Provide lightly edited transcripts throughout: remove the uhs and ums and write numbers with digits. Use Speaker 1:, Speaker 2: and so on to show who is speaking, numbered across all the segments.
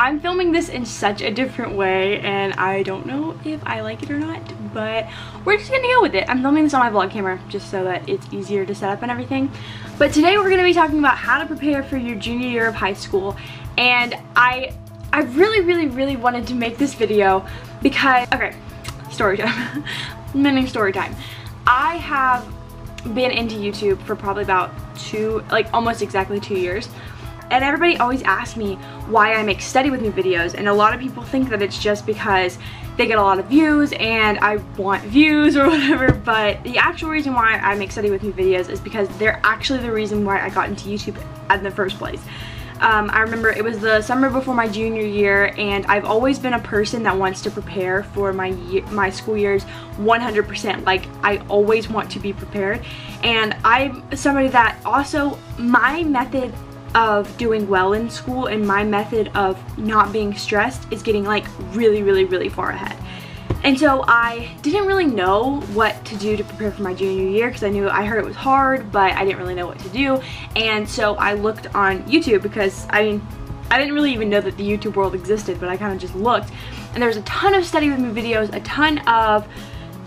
Speaker 1: I'm filming this in such a different way and I don't know if I like it or not, but we're just gonna go with it. I'm filming this on my vlog camera just so that it's easier to set up and everything. But today we're gonna be talking about how to prepare for your junior year of high school. And I really wanted to make this video because, okay, story time. Mini story time. I have been into YouTube for probably about almost exactly 2 years. And everybody always asks me why I make study with me videos, and a lot of people think that it's just because they get a lot of views and I want views or whatever, but the actual reason why I make study with me videos is because they're actually the reason why I got into YouTube in the first place. I remember it was the summer before my junior year, and I've always been a person that wants to prepare for my school years 100%. Like, I always want to be prepared, and I'm somebody that also, my method of doing well in school and my method of not being stressed is getting like really far ahead. And so I didn't really know what to do to prepare for my junior year because I heard it was hard, but I didn't really know what to do. And so I looked on YouTube because I didn't really even know that the YouTube world existed, but I kind of just looked, and there was a ton of study with me videos, a ton of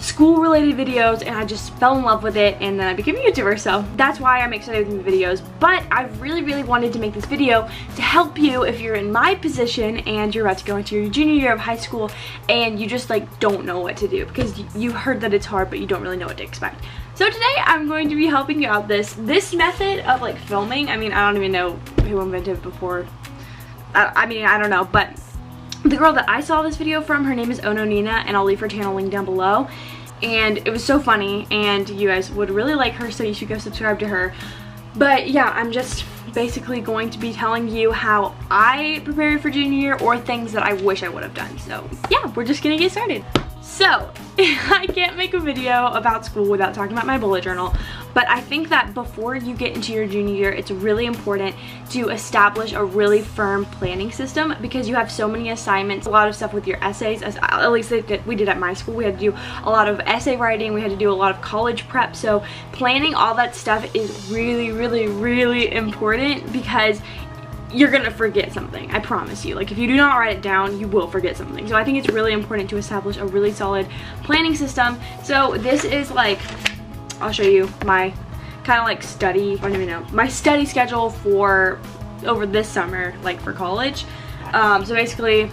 Speaker 1: school related videos, and I just fell in love with it, and then I became a YouTuber. So that's why I make study with me videos. But I really wanted to make this video to help you if you're in my position and you're about to go into your junior year of high school and you just like don't know what to do because you heard that it's hard but you don't really know what to expect. So today I'm going to be helping you out this method of like filming. I mean, I don't even know who invented it before. I mean, I don't know, but the girl that I saw this video from, her name is Ono Nina, and I'll leave her channel link down below. And it was so funny, and you guys would really like her, so you should go subscribe to her. But yeah, I'm just basically going to be telling you how I prepared for junior year or things that I wish I would have done. So yeah, we're just gonna get started. So, I can't make a video about school without talking about my bullet journal, but I think that before you get into your junior year, it's really important to establish a really firm planning system because you have so many assignments, a lot of stuff with your essays, at least we did at my school. We had to do a lot of essay writing, we had to do a lot of college prep, so planning all that stuff is really important because you're gonna forget something, I promise you. Like, if you do not write it down, you will forget something. So I think it's really important to establish a really solid planning system. So this is like, I'll show you my kind of like study, I don't even know, my study schedule for over this summer, like for college. So basically,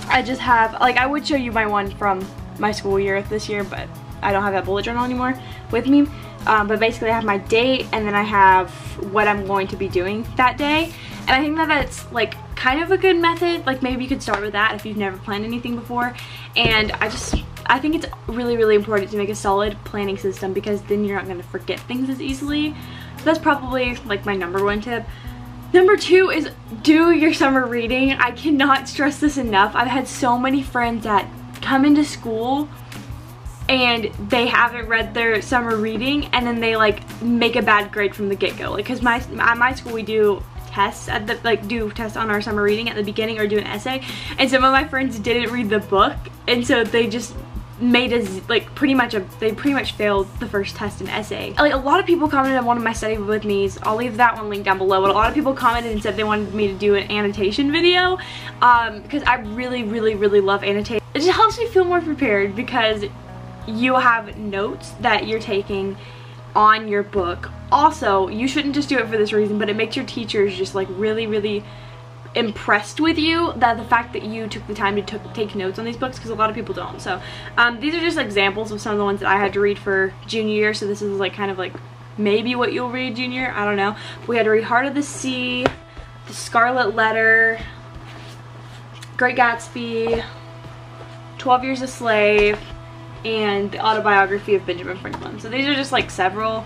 Speaker 1: I just have, like, I would show you my one from my school year this year, but I don't have that bullet journal anymore with me. But basically I have my date, and then I have what I'm going to be doing that day. And I think that that's like kind of a good method. Like, maybe you could start with that if you've never planned anything before. And I think it's really important to make a solid planning system because then you're not going to forget things as easily. So that's probably like my #1 tip. Number 2 is do your summer reading. I cannot stress this enough. I've had so many friends that come into school and they haven't read their summer reading, and then they like make a bad grade from the get-go. Like, because at my school we do tests do tests on our summer reading at the beginning, or do an essay, and some of my friends didn't read the book, and so they just made us like pretty much failed the first test and essay. Like, a lot of people commented on one of my study with me's. I'll leave that one linked down below, but a lot of people commented and said they wanted me to do an annotation video because I really love annotating. It just helps me feel more prepared because you have notes that you're taking on your book. Also, you shouldn't just do it for this reason, but it makes your teachers just like really impressed with you, that the fact that you took the time to take notes on these books, because a lot of people don't. So these are just examples of some of the ones that I had to read for junior year. So this is like kind of like maybe what you'll read junior, I don't know. We had to read Heart of the Sea, The Scarlet Letter, Great Gatsby, 12 Years a Slave, and the autobiography of Benjamin Franklin. So these are just like several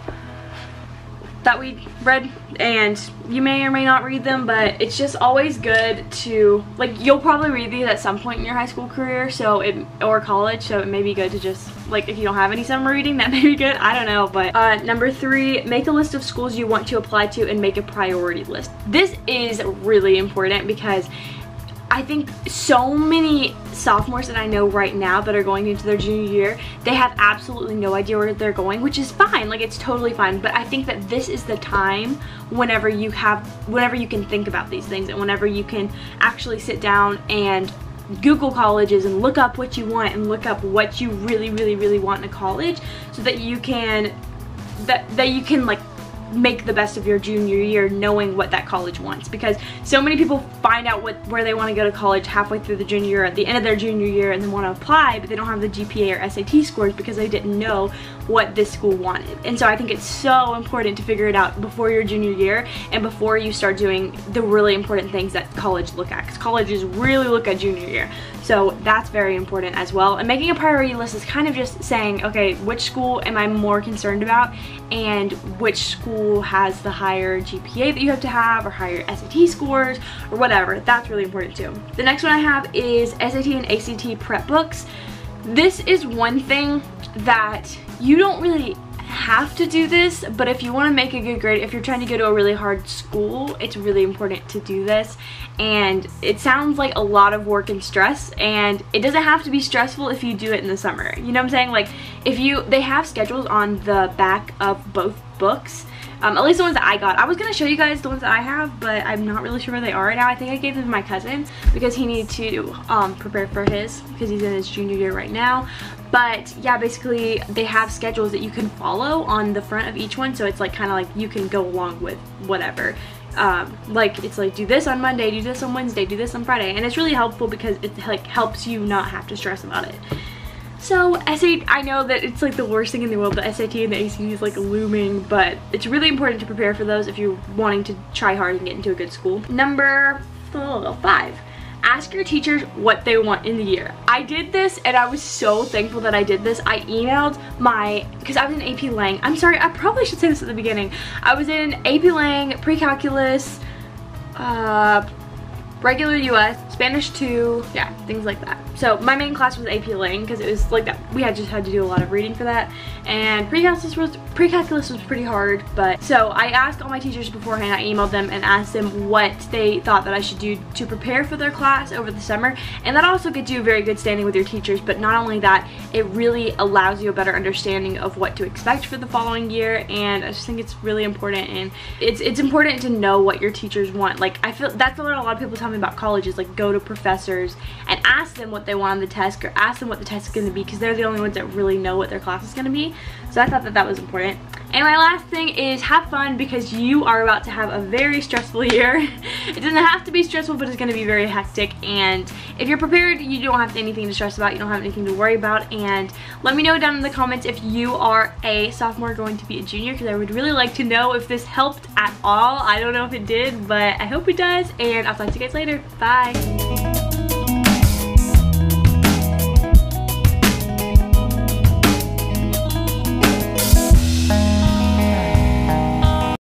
Speaker 1: that we read, and you may or may not read them, but it's just always good to, like, you'll probably read these at some point in your high school career, or college, so it may be good to just, like, if you don't have any summer reading, that may be good, I don't know. But number 3, make a list of schools you want to apply to and make a priority list. This is really important because I think so many sophomores that I know right now that are going into their junior year, they have absolutely no idea where they're going, which is fine. Like, it's totally fine. But I think that this is the time whenever you can think about these things, and whenever you can actually sit down and Google colleges and look up what you want and look up what you really want in a college, so that you can like make the best of your junior year knowing what that college wants. Because so many people find out where they want to go to college halfway through the junior year, at the end of their junior year, and then want to apply, but they don't have the GPA or SAT scores because they didn't know what this school wanted. And so I think it's so important to figure it out before your junior year and before you start doing the really important things that college look at, because colleges really look at junior year. So that's very important as well. And making a priority list is kind of just saying, okay, which school am I more concerned about, and which school has the higher GPA that you have to have, or higher SAT scores, or whatever. That's really important too. The next one I have is SAT and ACT prep books. This is one thing that you don't really have to do this, but if you want to make a good grade, if you're trying to go to a really hard school, it's really important to do this. And it sounds like a lot of work and stress, and it doesn't have to be stressful if you do it in the summer. You know what I'm saying? Like, they have schedules on the back of both books. At least the ones that I got. I was going to show you guys the ones that I have, but I'm not really sure where they are right now. I think I gave them to my cousin because he needed to prepare for his, because he's in his junior year right now. But yeah, basically they have schedules that you can follow on the front of each one, so it's like kind of like you can go along with whatever. Like, it's like, do this on Monday, do this on Wednesday, do this on Friday, and it's really helpful because it like helps you not have to stress about it. So SAT, I know that it's like the worst thing in the world, the SAT and the ACT is like looming, but it's really important to prepare for those if you're wanting to try hard and get into a good school. Number 5, ask your teachers what they want in the year. I did this and I was so thankful that I did this. I emailed because I was in AP Lang. I'm sorry, I probably should say this at the beginning. I was in AP Lang, pre-calculus, regular US, Spanish 2, yeah, things like that. So my main class was AP Lang because it was like that. We just had to do a lot of reading for that. And pre-calculus was pretty hard, but so I asked all my teachers beforehand. I emailed them and asked them what they thought that I should do to prepare for their class over the summer. And that also gets you a very good standing with your teachers, but not only that, it really allows you a better understanding of what to expect for the following year. And I just think it's really important, and it's important to know what your teachers want. Like, I feel that's what a lot of people tell me about college is, like, go to professors and ask them what they want on the test, or ask them what the test is going to be, because they're the only ones that really know what their class is going to be. So I thought that that was important. And my last thing is have fun, because you are about to have a very stressful year. It doesn't have to be stressful, but it's going to be very hectic. And if you're prepared, you don't have anything to stress about. You don't have anything to worry about. And let me know down in the comments if you are a sophomore going to be a junior, because I would really like to know if this helped at all. I don't know if it did, but I hope it does. And I'll talk to you guys later. Bye.